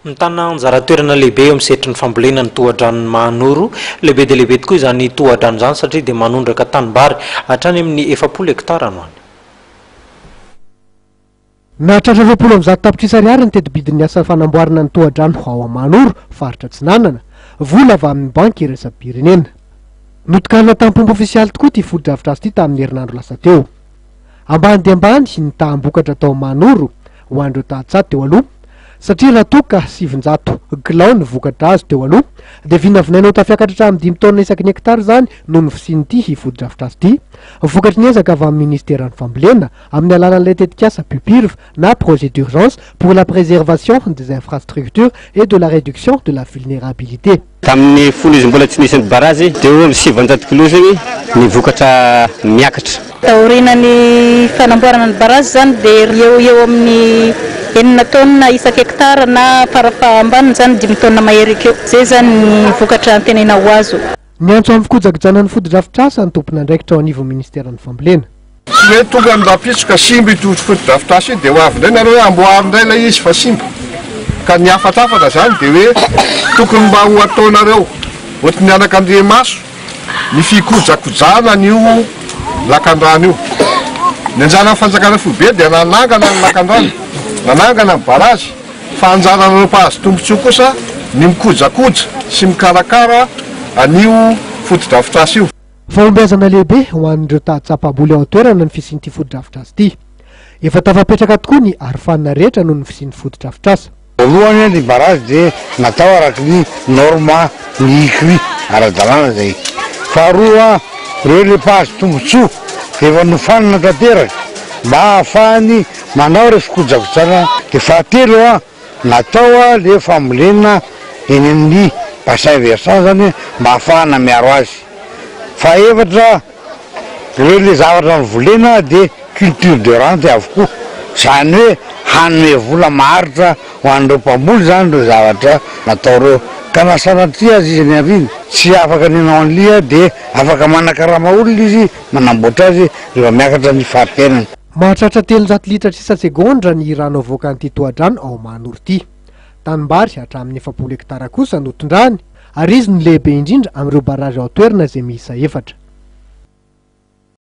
Mitana anjara toerana lehibe eo amin'ny sehatry ny fambolena ny tohadrano Mahanoro lehibe dia lehibe tokoa izany tohadrano izany satria dia manondraka tanimbary hatrany amin'ny 7 hektara no any. Na tratra 20 tapitrisa ariary ny teti-bidin'ny asa fanamboarana ny tohadrano ao Mahanoro faritra Tsinanana vola avy amin'ny banky iraisam-pirenena. Notokanana tampombo ofisialy tokoa ity foto-dravitra azy ity tamin'ny herinandro lasa teo. Ambany dia ambany ny tahambokatra tao Mahanoro ho andreo tahatsato teo aloha satria raha toka 700 kilao ny vokatra azy teo aloha dia vinavinainao tafiakatra hatramin'ny 5 taona isaky ny hektara zany no ny fosin'ity foto-dravitra azy ity. Vokatry ny ezaka avy amin'ny ministéran'ny fambolena amin'ny alalan'ilay tetikasa PUPIRV na projet d'urgence pour la préservation des infrastructures et de la réduction de la vulnérabilité. Tamin'ny folo izy mbola tsy nisy ny barazy dia eo amin'ny 700 kilao zegny ny vokatra miakatra. Taorian'ny fanamboarana ny barazy zany dia eo amin'ny 9 taona isaky hektara na farafahambany zany 5 taona mahery akeo. Zay zany ny vokatra antenena ho azo. Ny antso amin'ny fikojagojanan'ny foto-dravitra asa ny tompon'andraikitra ao anivon'ny ministéran'ny fambolena. Tsy hoe tonga ny rapitsoka simba ito foto-dravitra asa dia ho avy indray nareo hoe amboary indray ilay izy fa simba. Ka ny hafatafata zany dia hoe tokony mba ho ataonareo ohatry mianaka Andriamaso ny fikojakojana n'io lakandrano io. Ny anjaran'ny fanjakana foibe dia nanangana ny lakandrano, nanangana ny barazy, fa anjaran'ireo mpahazo tombontsoa kosa ny mikojakoja sy mikarakara an'io foto-dravitra asa io. Fahombiazana lehibe ho an'ireo tahatsapa-boly ao toerana ny fisian'ity foto-dravitra azy ity. Efa tafapetraka tokoa ny arofanina rehetra noho ny fisian'ny foto-dravitra asa. Voalohany ny barazy dia natao araky ny norma ny écrit ara-dalàna zay. Faharoa ireo le mpahazo tombontsoa efa nofanina tanteraka mba ahafahany manao re fikojakojana. Dia fahatelo natao le fambolena eny amin'ny bassin versant zany mba ahafahana miaro azy. Fahaefatra ireo le zavatra mivolena dia culture de rente avokoa, zany hoe hanome vola maharitra ho an'ireo mpamboly zany ireo zavatra nataoreo. Ka nasanatria azy izy ny aviny tsy afaka ninao an'lia dia afaka manakarama olona izy manamboatra azy rehefa miakatra ny farikainany. Mahatratra 300 litra sisa segondra ny rano avoaka an'ity tohadrano ao Mahanoro ity. Tanimbary hatramin'ny 7 hektara kosa notondrany ary izy no lehibe indrindra amin'ireo barazy ao toerana izay miisa 4.